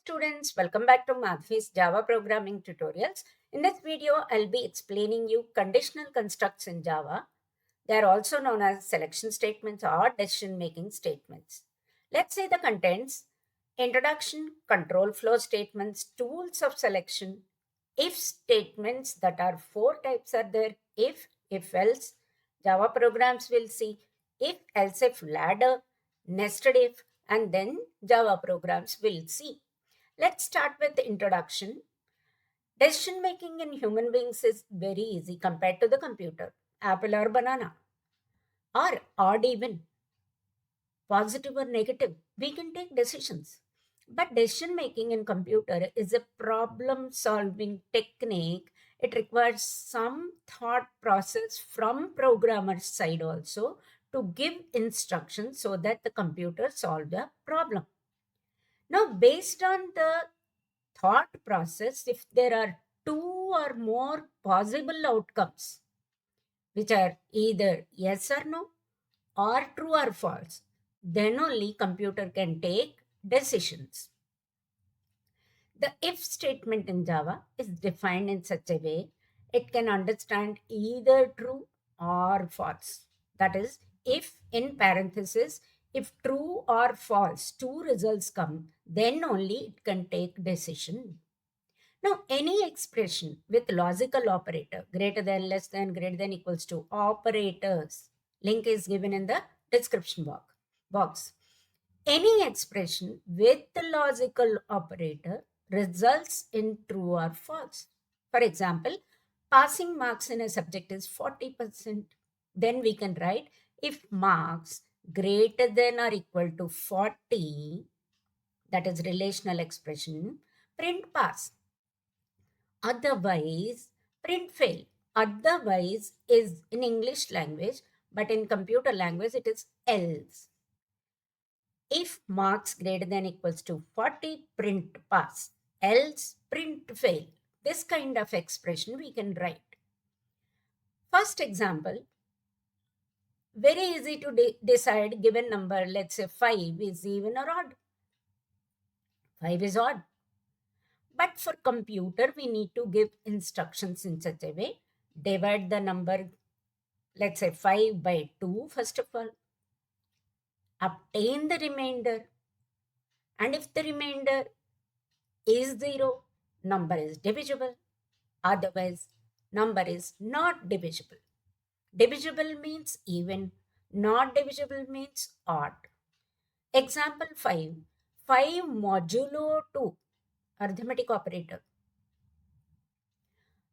students, welcome back to Madhvi's Java programming tutorials. In this video, I'll be explaining you conditional constructs in Java. They are also known as selection statements or decision-making statements. Let's see the contents: introduction, control flow statements, tools of selection, if statements. That are four types are there: if else. Java programs will see if else if ladder, nested if, and then Java programs will see. Let's start with the introduction. Decision making in human beings is very easy compared to the computer. Apple or banana, or odd even, positive or negative, we can take decisions. But decision making in computer is a problem solving technique. It requires some thought process from programmer's side also to give instructions so that the computer solve the problem. Now, based on the thought process, if there are two or more possible outcomes, which are either yes or no or true or false, then only computer can take decisions. The if statement in Java is defined in such a way it can understand either true or false. That is, if in parenthesis, if true or false, two results come, then only it can take decision. Now, any expression with logical operator greater than, less than, greater than, equals to operators, link is given in the description box. Any expression with the logical operator results in true or false. For example, passing marks in a subject is 40%. Then we can write if marks greater than or equal to 40, that is relational expression, print pass. Otherwise, print fail. Otherwise is in English language, but in computer language it is else. If marks greater than equals to 40, print pass. Else, print fail. This kind of expression we can write. First example, very easy to decide given number, let's say 5 is even or odd. 5 is odd. But for computer, we need to give instructions in such a way. Divide the number, let's say 5 by 2, first of all. Obtain the remainder. And if the remainder is 0, number is divisible. Otherwise, number is not divisible. Divisible means even, not divisible means odd. Example 5. 5 modulo 2, arithmetic operator,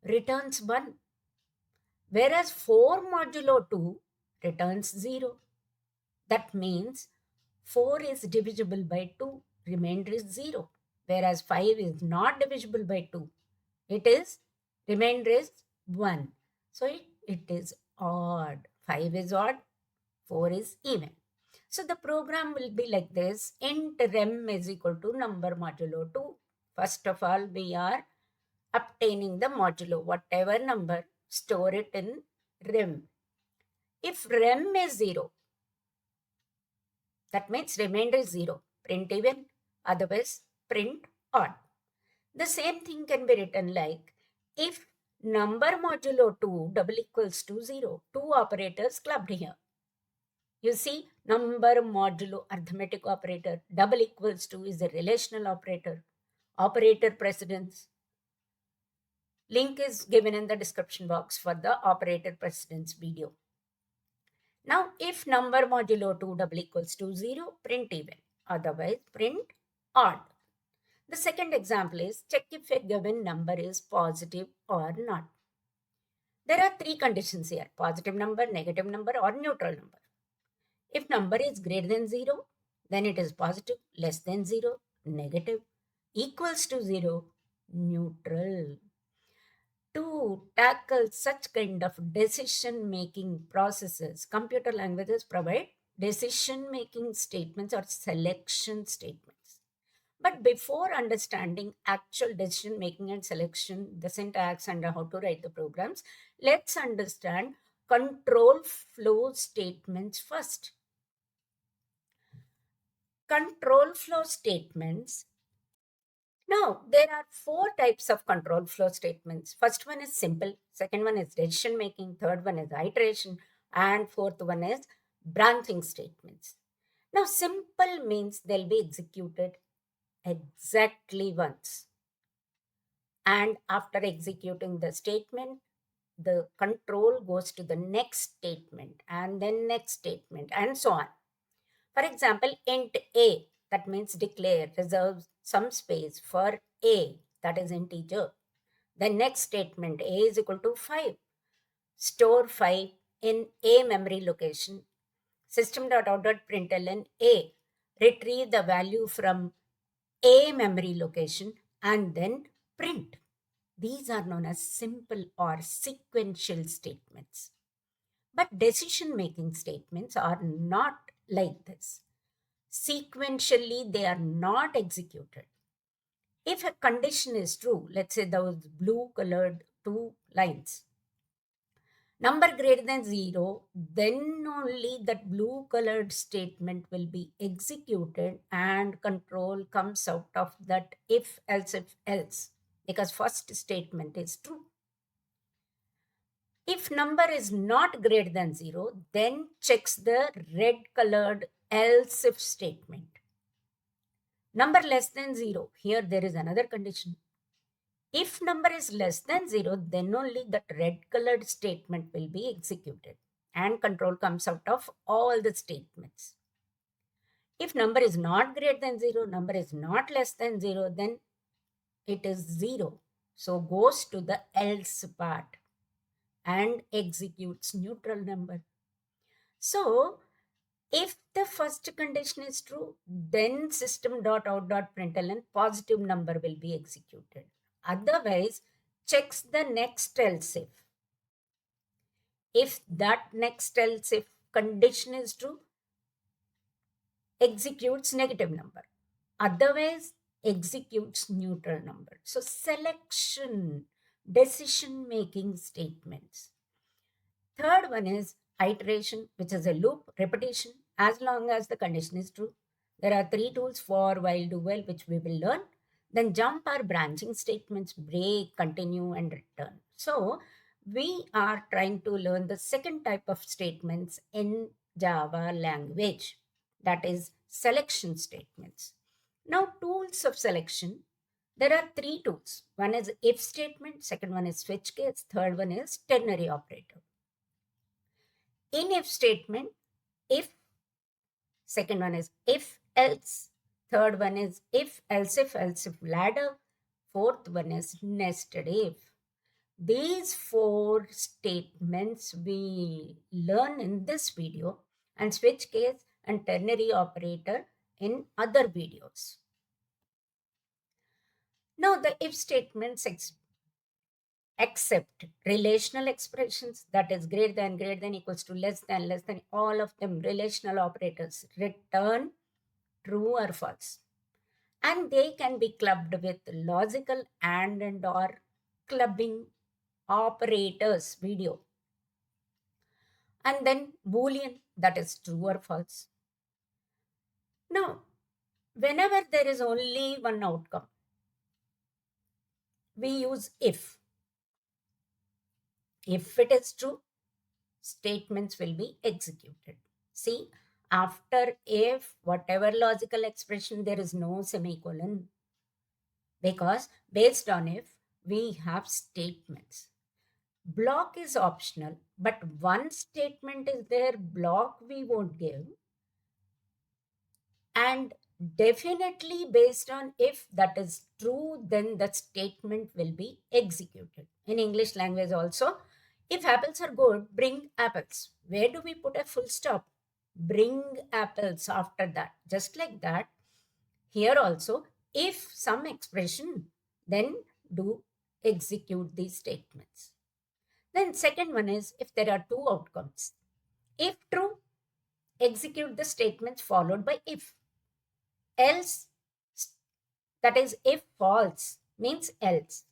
returns 1. Whereas 4 modulo 2 returns 0. That means 4 is divisible by 2, remainder is 0. Whereas 5 is not divisible by 2. It is, remainder is 1. So it is odd. 5 is odd, 4 is even. So the program will be like this. Int rem is equal to number modulo 2. First of all, we are obtaining the modulo, whatever number, store it in rem. If rem is 0, that means remainder is 0. Print even, otherwise print odd. The same thing can be written like if number modulo 2 double equals to 0. Two operators clubbed here. You see, number modulo arithmetic operator, double equals to is a relational operator. Operator precedence. Link is given in the description box for the operator precedence video. Now, if number modulo 2 double equals to 0, print even. Otherwise, print odd. The second example is check if a given number is positive or not. There are three conditions here: positive number, negative number, or neutral number. If number is greater than 0, then it is positive, less than 0, negative, equals to 0, neutral. To tackle such kind of decision-making processes, computer languages provide decision-making statements or selection statements. But before understanding actual decision-making and selection, the syntax and how to write the programs, let's understand control flow statements first. Control flow statements Now, there are four types of control flow statements. First one is simple, second one is decision making, third one is iteration, and fourth one is branching statements. Now, simple means they'll be executed exactly once. And after executing the statement, the control goes to the next statement and then next statement and so on. For example, int a, that means declare, reserves some space for a, that is integer. The next statement, a is equal to 5. Store 5 in a memory location. System.out.println a. Retrieve the value from a memory location and then print. These are known as simple or sequential statements. But decision making statements are not like this. Sequentially, they are not executed. If a condition is true, let's say those blue colored two lines, number greater than 0, then only that blue colored statement will be executed and control comes out of that if else, because first statement is true. If number is not greater than 0, then checks the red colored else if statement. Number less than 0, here there is another condition. If number is less than 0, then only that red colored statement will be executed and control comes out of all the statements. If number is not greater than 0, number is not less than 0, then it is 0. So goes to the else part and executes neutral number. So if the first condition is true, then system.out.println positive number will be executed. Otherwise, checks the next else if. If that next else if condition is true, executes negative number. Otherwise, executes neutral number. So selection, decision making statements. Third one is iteration, which is a loop, repetition, as long as the condition is true. There are three tools for while, do, while, which we will learn. Then jump are branching statements, break, continue, and return. So we are trying to learn the second type of statements in Java language, that is selection statements. Now, tools of selection, there are three tools. One is if statement, second one is switch case, third one is ternary operator. In if statement, if, second one is if else, third one is if else if ladder, fourth one is nested if. These four statements we learn in this video and switch case and ternary operator in other videos. Now the if statements accept relational expressions, that is greater than equals to less than, all of them relational operators, return true or false. And they can be clubbed with logical and or clubbing operators video. And then Boolean, that is true or false. Now, whenever there is only one outcome, we use if. If it is true, statements will be executed. See, after if, whatever logical expression, there is no semicolon, because based on if, we have statements. Block is optional, but one statement is there, block we won't give. And definitely based on if that is true, then the statement will be executed. In English language also, if apples are good, bring apples. Where do we put a full stop? Bring apples after that. Just like that, here also, if some expression, then do execute these statements. Then second one is if there are two outcomes. If true, execute the statements followed by if. Else, that is if false, means else.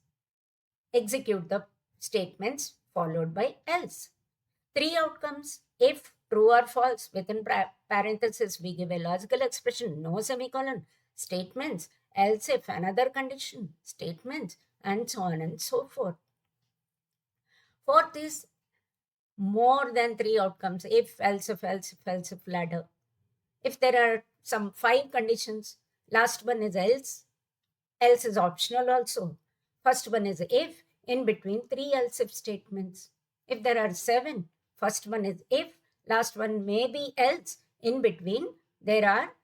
Execute the statements followed by else. Three outcomes, if true or false, within parenthesis we give a logical expression, no semicolon, statements, else if another condition, statements, and so on and so forth. Fourth is more than 3 outcomes, if, else if ladder. If there are some 5 conditions, last one is else is optional also. First one is if, in between 3 else if statements. If there are 7, first one is if, last one may be else, in between there are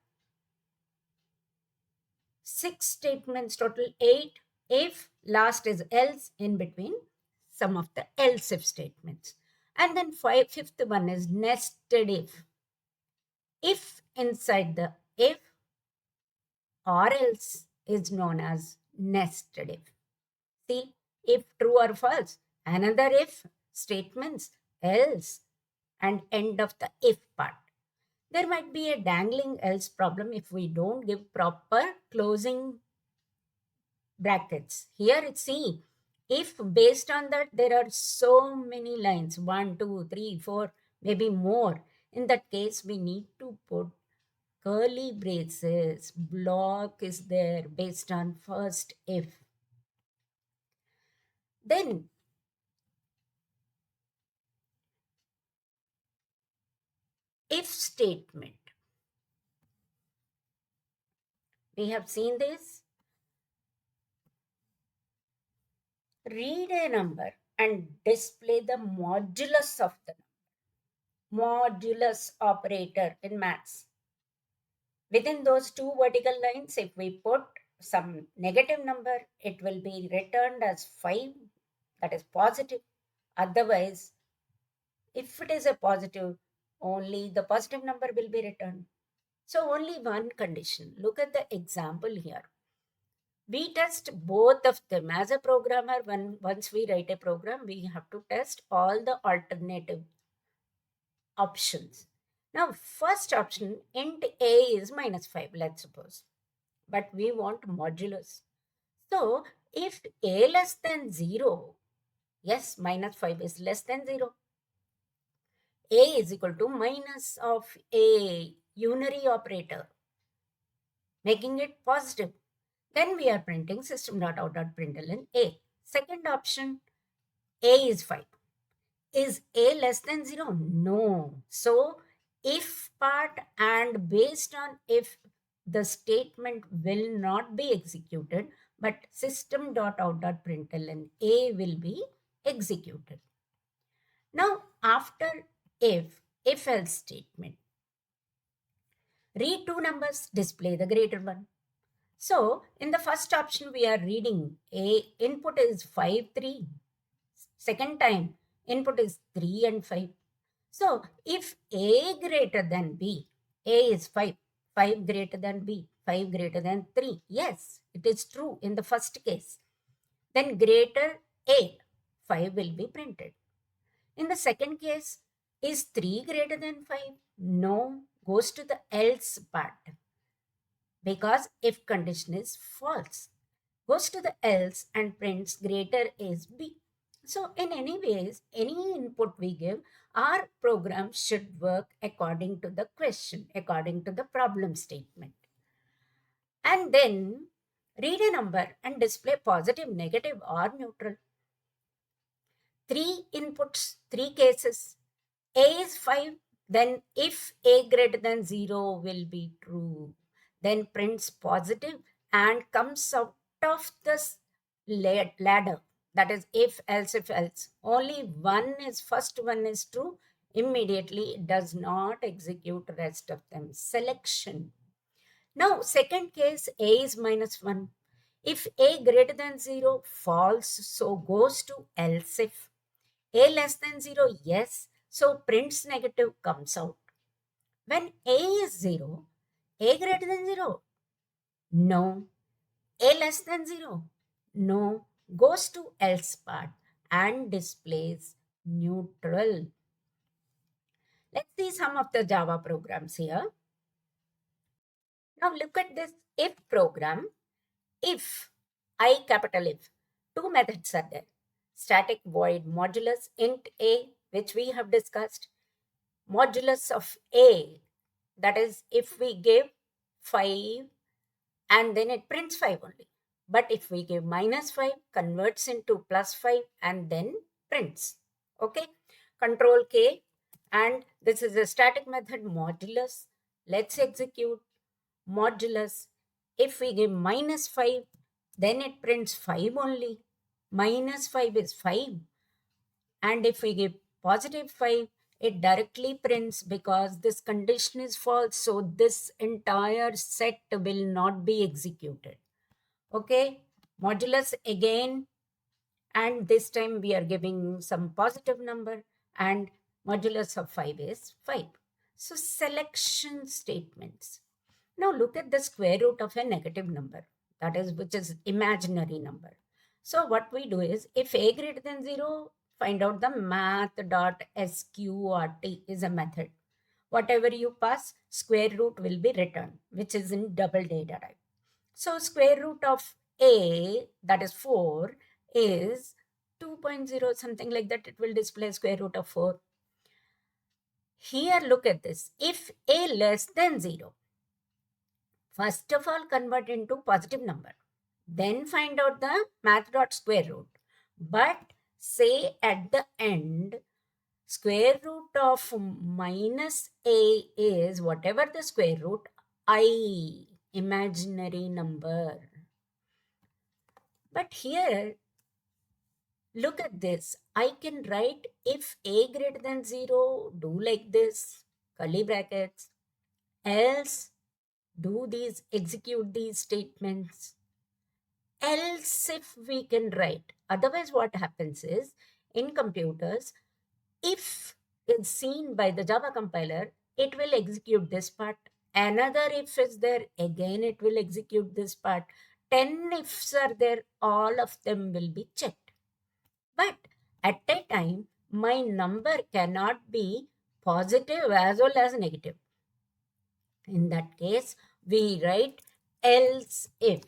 6 statements, total 8. If, last is else, in between some of the else if statements. And then fifth one is nested if. If inside the if or else is known as nested if. See, if true or false, another if, statements, else, and end of the if part. There might be a dangling else problem if we don't give proper closing brackets. Here it's see, if based on that there are so many lines, 1, 2, 3, 4, maybe more, in that case we need to put curly braces, block is there based on first if. Then if statement. We have seen this. Read a number and display the modulus of the modulus operator in maths. Within those 2 vertical lines, if we put some negative number, it will be returned as 5, that is positive. Otherwise, if it is a positive, only the positive number will be returned. So only one condition. Look at the example here. We test both of them. As a programmer, once we write a program, we have to test all the alternative options. Now, first option, int a is -5, let's suppose. But we want modulus. So, if a less than 0, yes, -5 is less than 0. A is equal to minus of a unary operator, making it positive. Then we are printing system.out.println a. Second option, a is 5. Is a less than 0? No. So, if part and based on if, the statement will not be executed, but system.out.println a will be executed. Now, after if else statement, read 2 numbers, display the greater one. So, in the first option, we are reading a input is 5, 3. Second time, input is 3 and 5. So, if a greater than b, a is 5, 5 greater than b, 5 greater than 3. Yes, it is true in the first case. Then greater a, 5 will be printed. In the second case, is 3 greater than 5? No, goes to the else part. Because if condition is false, goes to the else and prints greater is b. So in any ways, any input we give, our program should work according to the question, according to the problem statement. And then read a number and display positive, negative, or neutral. 3 inputs, 3 cases. A is 5, then if a greater than 0 will be true. Then prints positive and comes out of this ladder. That is if else. Only first one is true. Immediately it does not execute rest of them. Selection. Now, second case, a is -1. If a greater than 0, false, so goes to else if. A less than 0, yes, so prints negative comes out. When a is 0, a greater than 0, no. A less than 0, no. Goes to else part and displays neutral. Let's see some of the Java programs here. Now look at this if program. If, I capital if, 2 methods are there. Static void modulus int a, which we have discussed. Modulus of a, that is if we give 5, and then it prints 5 only. But if we give -5, converts into +5 and then prints. Okay, Control K, and this is a static method modulus. Let's execute modulus. If we give -5, then it prints 5 only. -5 is 5. And if we give +5, it directly prints because this condition is false. So this entire set will not be executed. Okay, modulus again, and this time we are giving some positive number, and modulus of 5 is 5. So selection statements. Now look at the square root of a negative number, that is, which is imaginary number. So what we do is, if a greater than 0, find out the math.sqrt is a method. Whatever you pass, square root will be returned, which is in double data type. So square root of a, that is 4, is 2.0, something like that. It will display square root of 4. Here, look at this. If a less than 0, first of all, convert into positive number. Then find out the math.square root. But say at the end, square root of minus a is whatever the square root, I, imaginary number. But here, look at this. I can write if a greater than 0, do like this, curly brackets, else do these, execute these statements. Else if we can write. Otherwise, what happens is, in computers, if is seen by the Java compiler, it will execute this part. Another if is there, again it will execute this part. 10 ifs are there, all of them will be checked. But at a time, my number cannot be positive as well as negative. In that case, we write else if.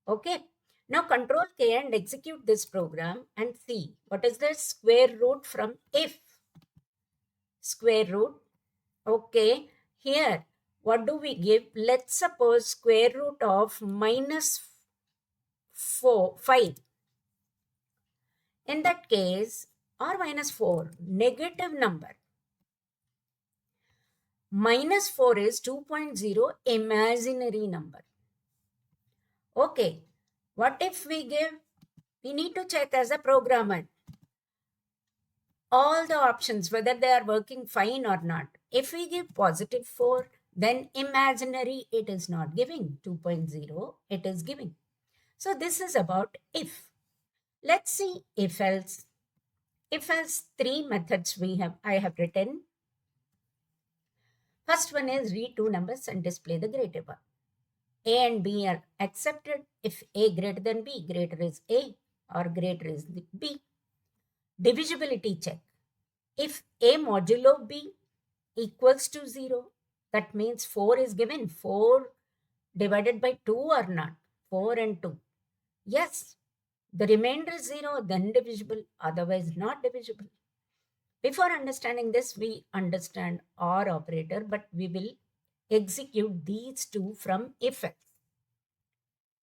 Okay. Now Control K and execute this program and see what is the square root from if. Square root. Okay. Here, what do we give? Let's suppose square root of -5. In that case, or -4, negative number. -4 is 2.0, imaginary number. Okay. What if we give? We need to check as a programmer all the options, whether they are working fine or not. If we give +4, then imaginary it is not giving. 2.0 it is giving. So this is about if. Let's see if else. If else, 3 methods I have written. First one is read 2 numbers and display the greater one. A and B are accepted if A greater than B, greater is A or greater is B. Divisibility check. If A modulo B equals to 0, that means 4 is given. 4 divided by 2 or not? 4 and 2. Yes. The remainder is 0, then divisible, otherwise not divisible. Before understanding this, we understand OR operator, but we will execute these two from if else.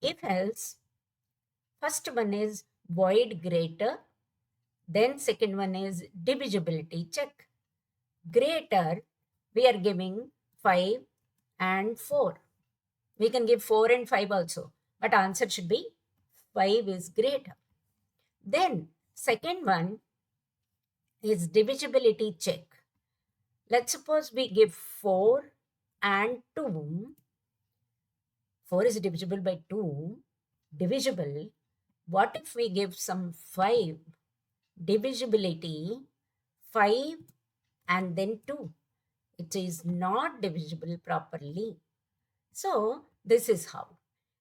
If else, first one is void greater, then second one is divisibility check. Greater, we are giving 5 and 4. We can give 4 and 5 also, but answer should be 5 is greater. Then second one is divisibility check. Let's suppose we give 4 and 2. 4 is divisible by 2. Divisible. What if we give some 5? Divisibility 5 and then 2. It is not divisible properly. So this is how.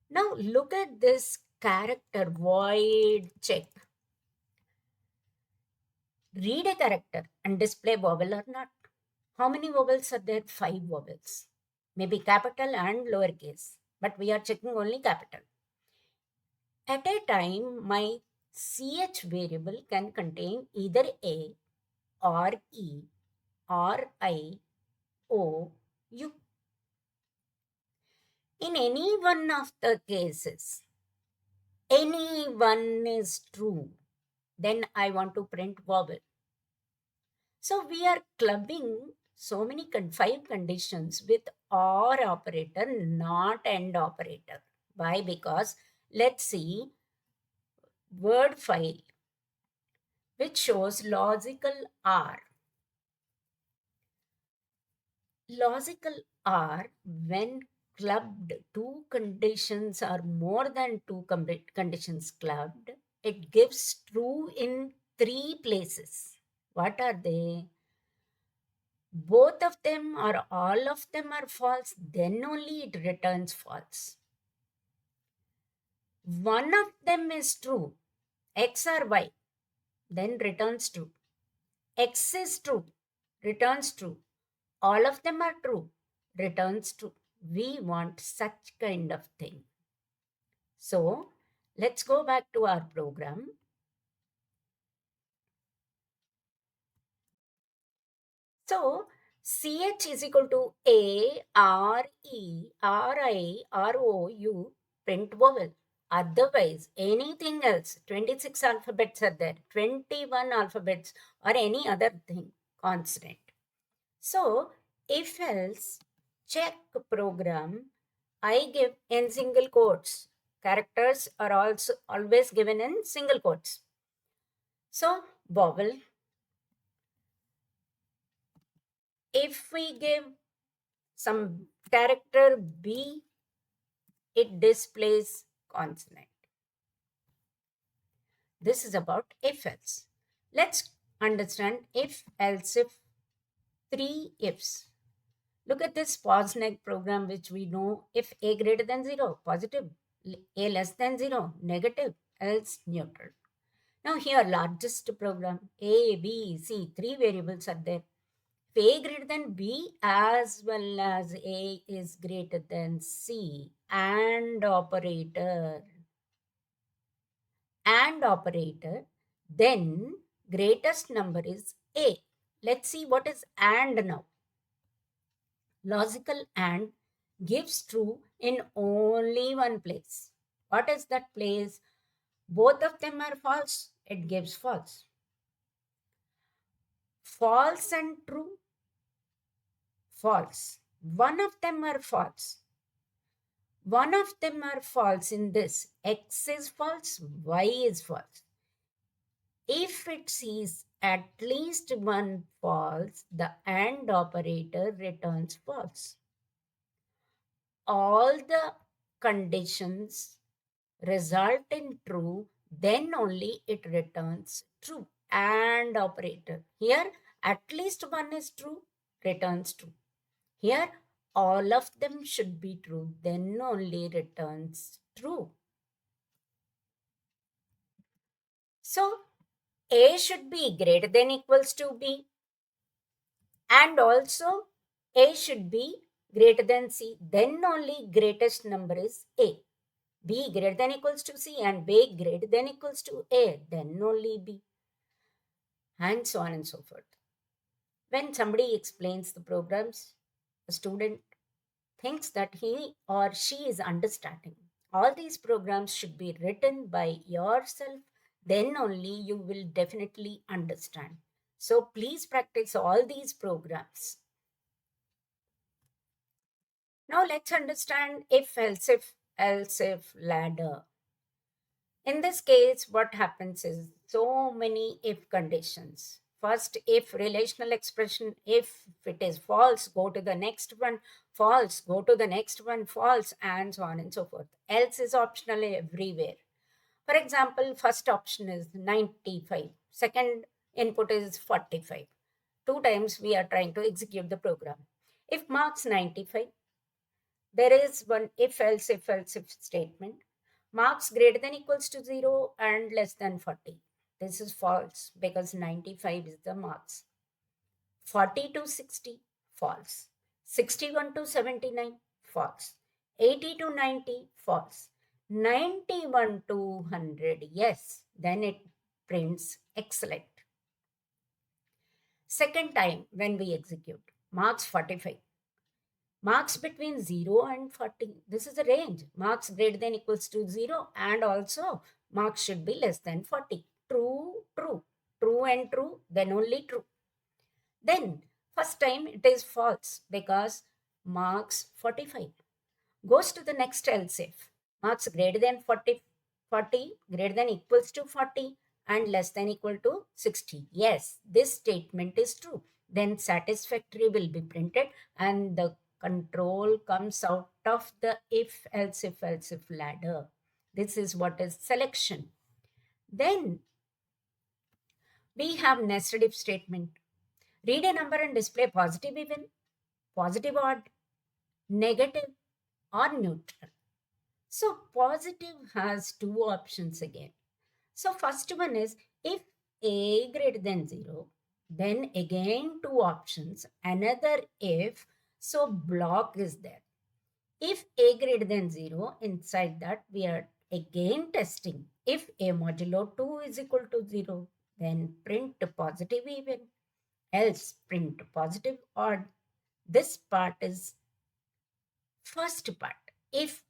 Now look at this character void check. Read a character and display vowel or not. How many vowels are there? 5 vowels. Maybe capital and lowercase, but we are checking only capital. At a time, my ch variable can contain either a or e or I, o, u. In any one of the cases, any one is true, then I want to print vowel. So we are clubbing so many five conditions with or operator, not and operator. Why? Because let's see word file which shows logical or. Logical or, when clubbed, two conditions or more than two conditions clubbed, it gives true in three places. What are they? Both of them or all of them are false, then only it returns false. One of them is true, X or Y, then returns true. X is true, returns true. All of them are true, returns true. We want such kind of thing. So let's go back to our program. So CH is equal to A, R, E, R, I, R, O, U, print vowel. Otherwise, anything else, 26 alphabets are there, 21 alphabets or any other thing, constant. So if else, check program, I give in single quotes. Characters are also always given in single quotes. So vowel, if we give some character B, it displays consonant. This is about if else. Let's understand if else if, three ifs. Look at this POSNEG program, which we know if A greater than 0, positive, A less than 0, negative, else neutral. Now here, largest program, A, B, C, three variables are there. If A greater than B as well as A is greater than C, and operator, then greatest number is A. Let's see what is and now. Logical and gives true in only one place. What is that place? Both of them are false, it gives false. False and true, false. One of them are false. One of them are false in this. X is false, Y is false. If it sees at least one false, the AND operator returns false. All the conditions result in true, then only it returns true. AND operator. Here, at least one is true, returns true. Here, all of them should be true, then only returns true. So, A should be greater than equals to B. And also, A should be greater than C. Then only greatest number is A. B greater than equals to C and B greater than equals to A. Then only B. And so on and so forth. When somebody explains the programs, a student thinks that he or she is understanding. All these programs should be written by yourself, then only you will definitely understand. So please practice all these programs. Now let's understand if else if ladder. In this case, what happens is so many if conditions. First, if relational expression, if it is false, go to the next one, false, go to the next one, false, and so on and so forth. Else is optional everywhere. For example, first option is 95, second input is 45. Two times we are trying to execute the program. If marks 95, there is one if else if statement. Marks greater than equals to 0 and less than 40. This is false because 95 is the marks. 40 to 60, false. 61 to 79, false. 80 to 90, false. 91 to 100, yes. Then it prints excellent. Second time when we execute, marks 45. Marks between 0 and 40. This is a range. Marks greater than equals to 0 and also marks should be less than 40. True, true. True and true, then only true. Then first time it is false because marks 45. Goes to the next else if. Marks greater than 40, 40 greater than equals to 40 and less than equal to 60. Yes, this statement is true. Then satisfactory will be printed and the control comes out of the if else if ladder. This is what is selection. Then we have nested if statement. Read a number and display positive even, positive odd, negative or neutral. So positive has two options again. So first one is if a greater than 0, then again two options, another if, so block is there. If a greater than 0, inside that we are again testing. If a modulo 2 is equal to 0, then print positive even, else print positive odd. This part is first part, if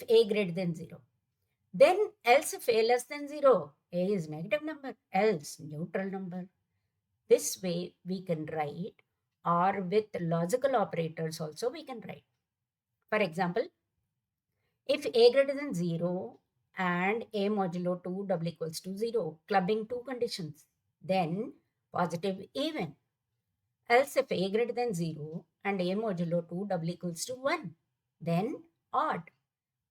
a greater than 0. Then else if a less than 0, a is negative number, else neutral number. This way we can write, or with logical operators also we can write. For example, if a greater than 0 and a modulo 2 double equals to 0, clubbing two conditions, then positive even. Else if a greater than 0 and a modulo 2 double equals to 1, then odd.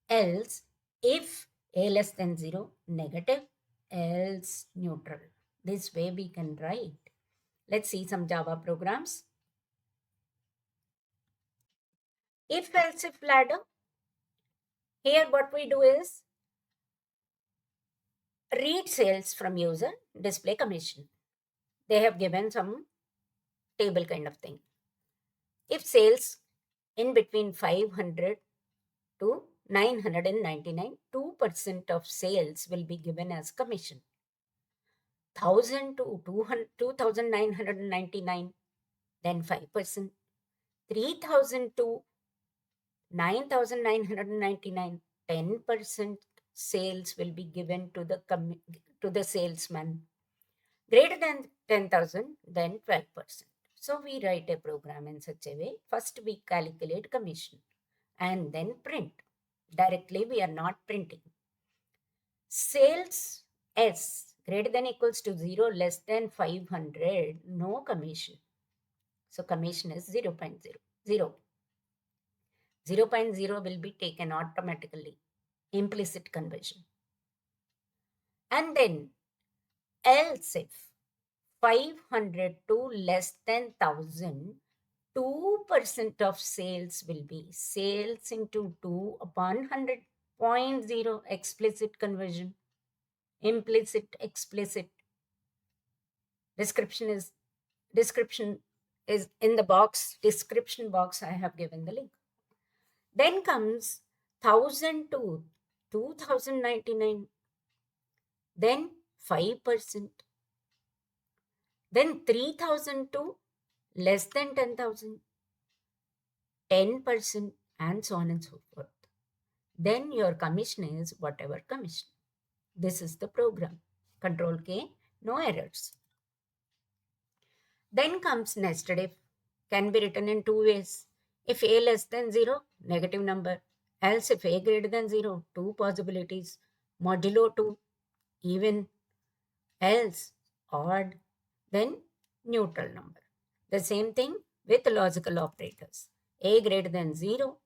Else if a less than 0, negative, else neutral. This way we can write. Let's see some Java programs. If else if ladder, here what we do is read sales from user, display commission. They have given some table kind of thing. If sales in between 500 to 999, 2% of sales will be given as commission. 1000 to 2999, then 5%. 3000 to 9999, 10% sales will be given to the salesman. Greater than 10,000, then 12%. So we write a program in such a way. First we calculate commission and then print. Directly we are not printing. Sales S greater than equals to 0, less than 500, no commission. So commission is 0.0. 0.0 will be taken automatically, implicit conversion. And then else if 500 to less than 1000, 2% of sales will be sales into 2 upon 100.0, explicit conversion. Implicit, explicit. Description is in the box, description box I have given the link. Then comes 1000 to 2099, then 5%, then 3000 to less than 10,000, 10%, and so on and so forth. Then your commission is whatever commission. This is the program. Control K, no errors. Then comes nested if, can be written in two ways. If a less than 0, negative number. Else if a greater than 0, two possibilities. Modulo 2, even. Else odd, then neutral number. The same thing with logical operators. A greater than 0,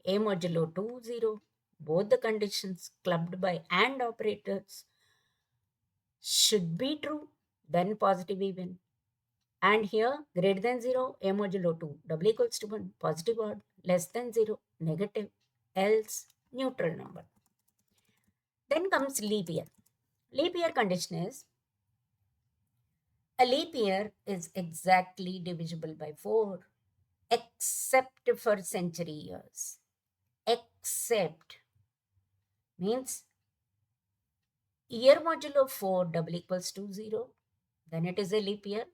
a modulo 2, 0. Both the conditions clubbed by AND operators should be true, then positive even. And here greater than 0, a modulo 2, double equals to 1, positive odd, less than 0, negative, else neutral number. Then comes leap year. Leap year condition is, a leap year is exactly divisible by 4, except for century years. Except means year modulo 4 double equals to 0, then it is a leap year.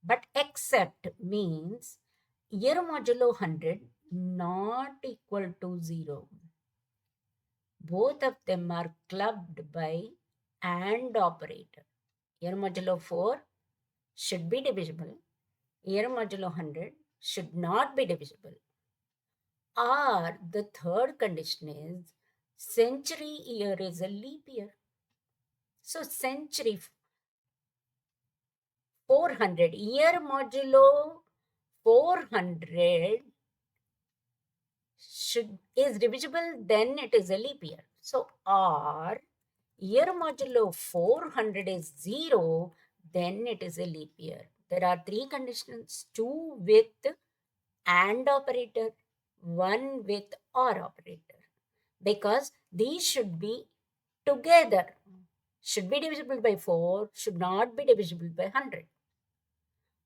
But except means year modulo 100 not equal to 0. Both of them are clubbed by AND operator. Here modulo 4 should be divisible. Here modulo 100 should not be divisible. Or the third condition is century year is a leap year. So century 400, year modulo 400 is divisible, then it is a leap year. So or year modulo 400 is 0, then it is a leap year. There are three conditions, two with AND operator, one with OR operator, because these should be together, should be divisible by 4, should not be divisible by 100.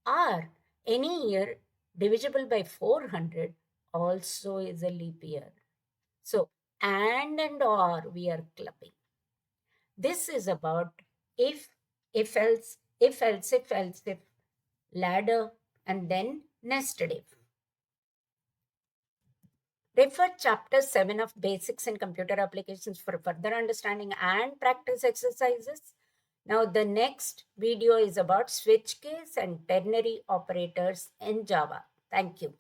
Or any year divisible by 400 also is a leap year. So and or we are clubbing. This is about if else, if else, if else, if, ladder, and then nested if. Refer chapter 7 of Basics in Computer Applications for further understanding and practice exercises. Now the next video is about switch case and ternary operators in Java. Thank you.